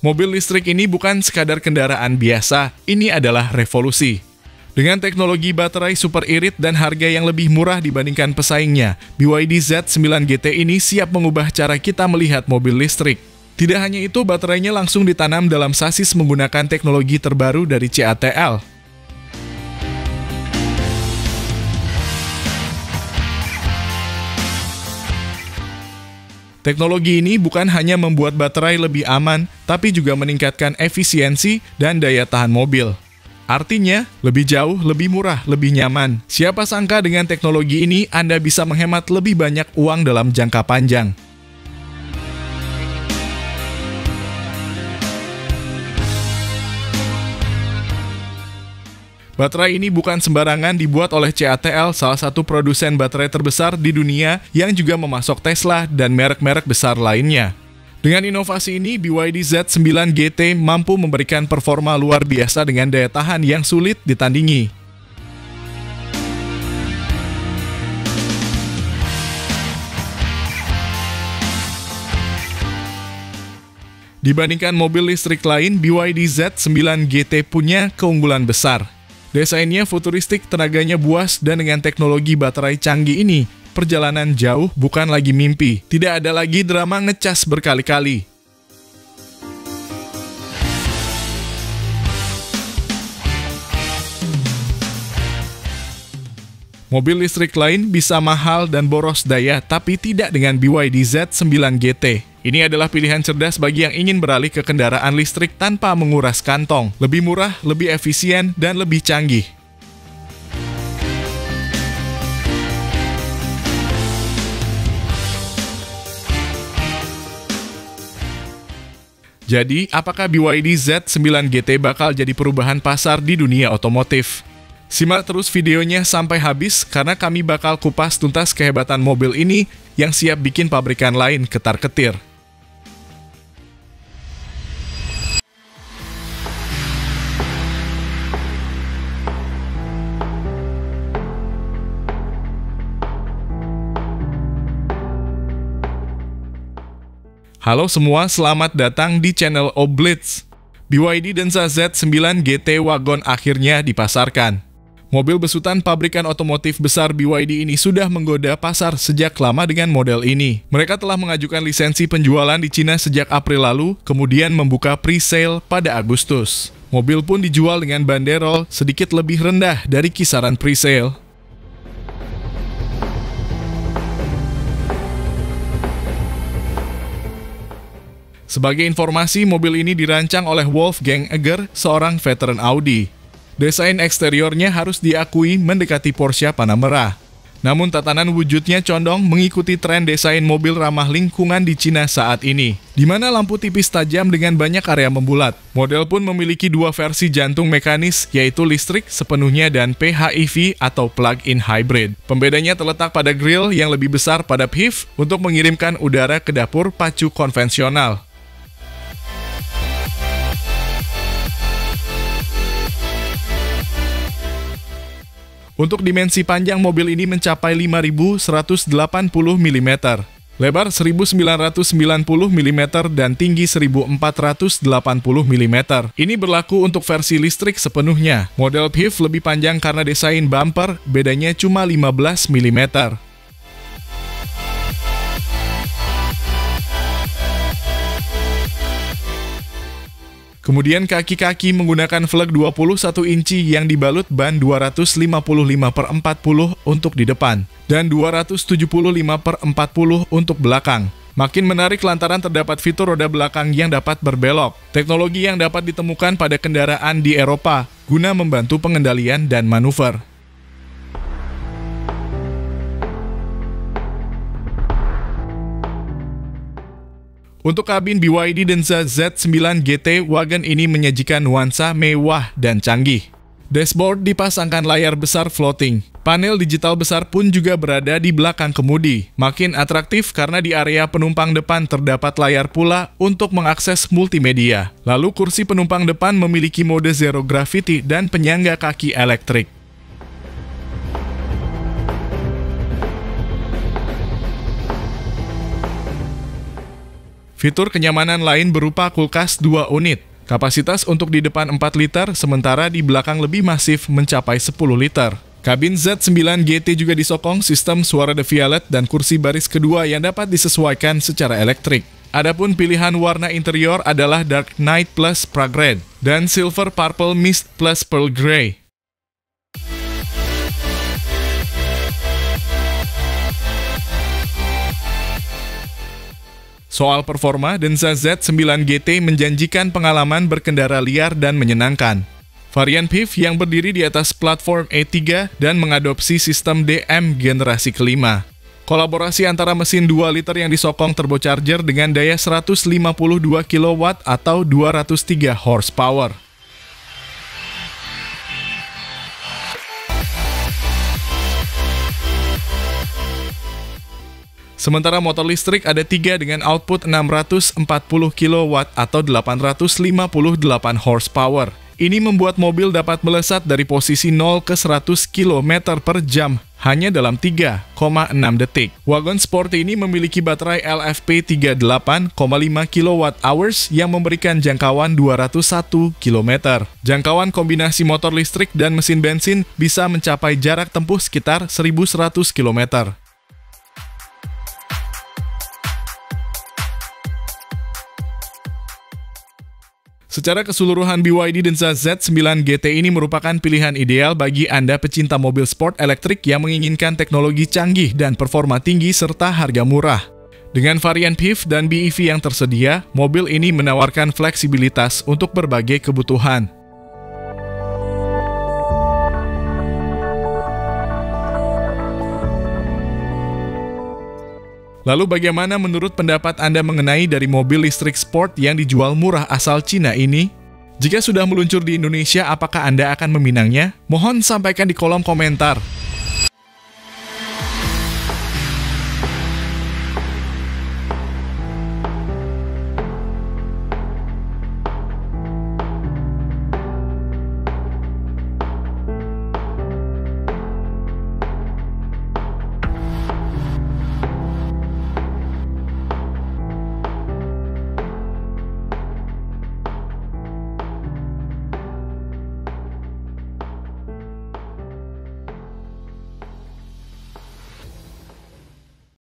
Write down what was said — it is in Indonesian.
Mobil listrik ini bukan sekadar kendaraan biasa, ini adalah revolusi. Dengan teknologi baterai super irit dan harga yang lebih murah dibandingkan pesaingnya, BYD Z9 GT ini siap mengubah cara kita melihat mobil listrik. Tidak hanya itu, baterainya langsung ditanam dalam sasis menggunakan teknologi terbaru dari CATL. Teknologi ini bukan hanya membuat baterai lebih aman, tapi juga meningkatkan efisiensi dan daya tahan mobil. Artinya, lebih jauh, lebih murah, lebih nyaman. Siapa sangka dengan teknologi ini Anda bisa menghemat lebih banyak uang dalam jangka panjang. Baterai ini bukan sembarangan dibuat oleh CATL, salah satu produsen baterai terbesar di dunia yang juga memasok Tesla dan merek-merek besar lainnya. Dengan inovasi ini, BYD Z9 GT mampu memberikan performa luar biasa dengan daya tahan yang sulit ditandingi. Dibandingkan mobil listrik lain, BYD Z9 GT punya keunggulan besar. Desainnya futuristik, tenaganya buas, dan dengan teknologi baterai canggih ini, perjalanan jauh bukan lagi mimpi. Tidak ada lagi drama ngecas berkali-kali. Mobil listrik lain bisa mahal dan boros daya, tapi tidak dengan BYD Z9 GT. Ini adalah pilihan cerdas bagi yang ingin beralih ke kendaraan listrik tanpa menguras kantong. Lebih murah, lebih efisien, dan lebih canggih. Jadi, apakah BYD Z9 GT bakal jadi perubahan pasar di dunia otomotif? Simak terus videonya sampai habis karena kami bakal kupas tuntas kehebatan mobil ini yang siap bikin pabrikan lain ketar-ketir. Halo semua, selamat datang di channel Oblitz. BYD Denza Z9 GT Wagon akhirnya dipasarkan. Mobil besutan pabrikan otomotif besar BYD ini sudah menggoda pasar sejak lama dengan model ini. Mereka telah mengajukan lisensi penjualan di Cina sejak April lalu, kemudian membuka pre-sale pada Agustus. Mobil pun dijual dengan banderol sedikit lebih rendah dari kisaran pre-sale. Sebagai informasi, mobil ini dirancang oleh Wolfgang Egger, seorang veteran Audi. Desain eksteriornya harus diakui mendekati Porsche Panamera. Namun tatanan wujudnya condong mengikuti tren desain mobil ramah lingkungan di Cina saat ini, di mana lampu tipis tajam dengan banyak area membulat. Model pun memiliki dua versi jantung mekanis, yaitu listrik sepenuhnya dan PHEV atau plug-in hybrid. Pembedanya terletak pada grill yang lebih besar pada PHEV untuk mengirimkan udara ke dapur pacu konvensional. Untuk dimensi panjang mobil ini mencapai 5.180 mm, lebar 1.990 mm, dan tinggi 1.480 mm. Ini berlaku untuk versi listrik sepenuhnya. Model PHEV lebih panjang karena desain bumper, bedanya cuma 15 mm. Kemudian kaki-kaki menggunakan velg 21 inci yang dibalut ban 255/40 untuk di depan dan 275/40 untuk belakang. Makin menarik lantaran terdapat fitur roda belakang yang dapat berbelok. Teknologi yang dapat ditemukan pada kendaraan di Eropa guna membantu pengendalian dan manuver. Untuk kabin BYD Denza Z9 GT, wagon ini menyajikan nuansa mewah dan canggih. Dashboard dipasangkan layar besar floating. Panel digital besar pun juga berada di belakang kemudi. Makin atraktif karena di area penumpang depan terdapat layar pula untuk mengakses multimedia. Lalu kursi penumpang depan memiliki mode zero gravity dan penyangga kaki elektrik. Fitur kenyamanan lain berupa kulkas 2 unit. Kapasitas untuk di depan 4 liter, sementara di belakang lebih masif mencapai 10 liter. Kabin Z9 GT juga disokong sistem suara The Violet dan kursi baris kedua yang dapat disesuaikan secara elektrik. Adapun pilihan warna interior adalah Dark Knight Plus Prague Red dan Silver Purple Mist Plus Pearl Grey. Soal performa, Denza Z9 GT menjanjikan pengalaman berkendara liar dan menyenangkan. Varian PHEV yang berdiri di atas platform E3 dan mengadopsi sistem DM generasi kelima. Kolaborasi antara mesin 2 liter yang disokong turbocharger dengan daya 152 kW atau 203 horsepower. Sementara motor listrik ada 3 dengan output 640 kW atau 858 horsepower. Ini membuat mobil dapat melesat dari posisi 0 ke 100 km per jam hanya dalam 3,6 detik. Wagon sport ini memiliki baterai LFP 38,5 kWh yang memberikan jangkauan 201 km. Jangkauan kombinasi motor listrik dan mesin bensin bisa mencapai jarak tempuh sekitar 1.100 km. Secara keseluruhan, BYD Denza Z9 GT ini merupakan pilihan ideal bagi Anda pecinta mobil sport elektrik yang menginginkan teknologi canggih dan performa tinggi serta harga murah. Dengan varian PHEV dan BEV yang tersedia, mobil ini menawarkan fleksibilitas untuk berbagai kebutuhan. Lalu bagaimana menurut pendapat Anda mengenai dari mobil listrik sport yang dijual murah asal Cina ini? Jika sudah meluncur di Indonesia, apakah Anda akan meminangnya? Mohon sampaikan di kolom komentar.